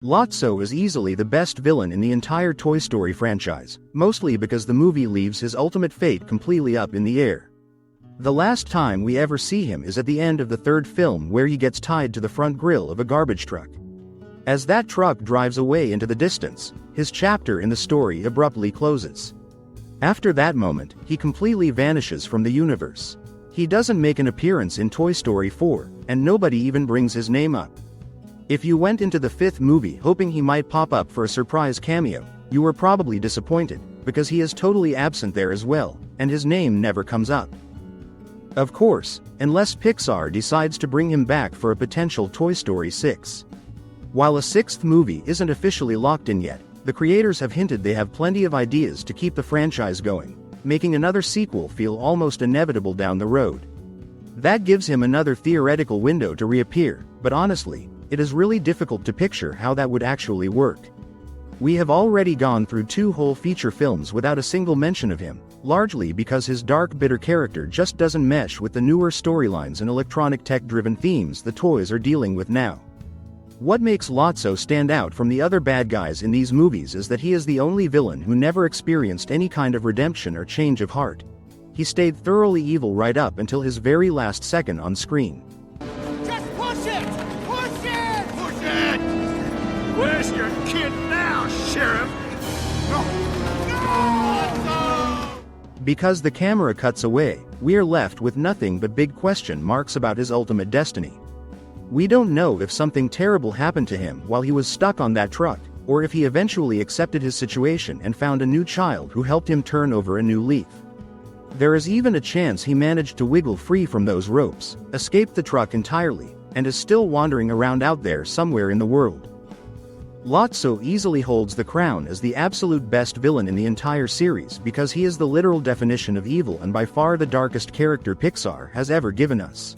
Lotso is easily the best villain in the entire Toy Story franchise, mostly because the movie leaves his ultimate fate completely up in the air. The last time we ever see him is at the end of the third film, where he gets tied to the front grille of a garbage truck. As that truck drives away into the distance, his chapter in the story abruptly closes. After that moment, he completely vanishes from the universe. He doesn't make an appearance in Toy Story 4, and nobody even brings his name up. If you went into the fifth movie hoping he might pop up for a surprise cameo, you were probably disappointed, because he is totally absent there as well, and his name never comes up. Of course, unless Pixar decides to bring him back for a potential Toy Story 6. While a sixth movie isn't officially locked in yet, the creators have hinted they have plenty of ideas to keep the franchise going, making another sequel feel almost inevitable down the road. That gives him another theoretical window to reappear, but honestly, it is really difficult to picture how that would actually work. We have already gone through 2 whole feature films without a single mention of him, largely because his dark, bitter character just doesn't mesh with the newer storylines and electronic tech-driven themes the toys are dealing with now. What makes Lotso stand out from the other bad guys in these movies is that he is the only villain who never experienced any kind of redemption or change of heart. He stayed thoroughly evil right up until his very last second on screen. Just push it! Push it! Push it! Where's your kid now, Sheriff? No! No! Because the camera cuts away, we are left with nothing but big question marks about his ultimate destiny. We don't know if something terrible happened to him while he was stuck on that truck, or if he eventually accepted his situation and found a new child who helped him turn over a new leaf. There is even a chance he managed to wiggle free from those ropes, escape the truck entirely, and is still wandering around out there somewhere in the world. Lotso easily holds the crown as the absolute best villain in the entire series because he is the literal definition of evil and by far the darkest character Pixar has ever given us.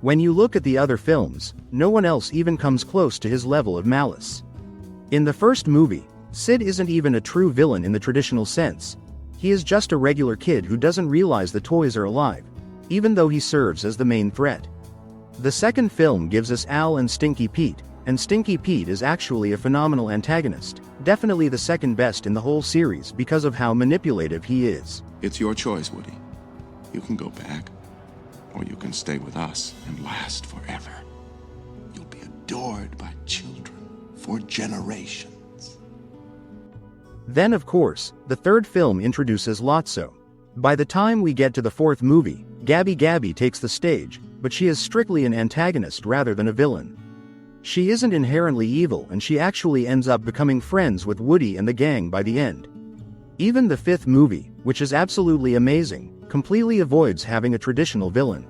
When you look at the other films, no one else even comes close to his level of malice. In the first movie, Sid isn't even a true villain in the traditional sense. He is just a regular kid who doesn't realize the toys are alive, even though he serves as the main threat. The second film gives us Al and Stinky Pete, and Stinky Pete is actually a phenomenal antagonist, definitely the second best in the whole series because of how manipulative he is. It's your choice, Woody. You can go back, or you can stay with us and last forever. You'll be adored by children for generations. Then of course, the third film introduces Lotso. By the time we get to the fourth movie, Gabby takes the stage, but she is strictly an antagonist rather than a villain. She isn't inherently evil, and she actually ends up becoming friends with Woody and the gang by the end. Even the fifth movie, which is absolutely amazing, completely avoids having a traditional villain.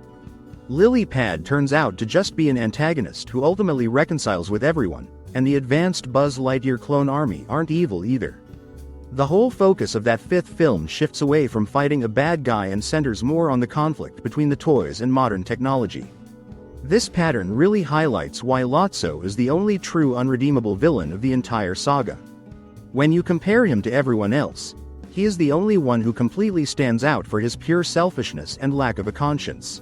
Lily Pad turns out to just be an antagonist who ultimately reconciles with everyone, and the advanced Buzz Lightyear clone army aren't evil either. The whole focus of that fifth film shifts away from fighting a bad guy and centers more on the conflict between the toys and modern technology. This pattern really highlights why Lotso is the only true unredeemable villain of the entire saga. When you compare him to everyone else, he is the only one who completely stands out for his pure selfishness and lack of a conscience.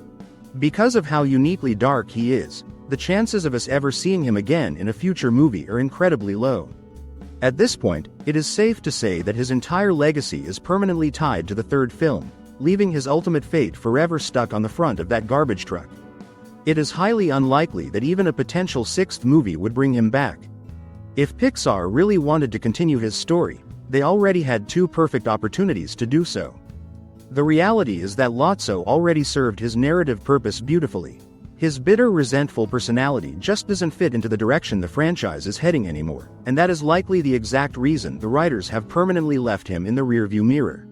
Because of how uniquely dark he is, the chances of us ever seeing him again in a future movie are incredibly low. At this point, it is safe to say that his entire legacy is permanently tied to the third film, leaving his ultimate fate forever stuck on the front of that garbage truck. It is highly unlikely that even a potential sixth movie would bring him back. If Pixar really wanted to continue his story, they already had 2 perfect opportunities to do so. The reality is that Lotso already served his narrative purpose beautifully. His bitter, resentful personality just doesn't fit into the direction the franchise is heading anymore, and that is likely the exact reason the writers have permanently left him in the rearview mirror.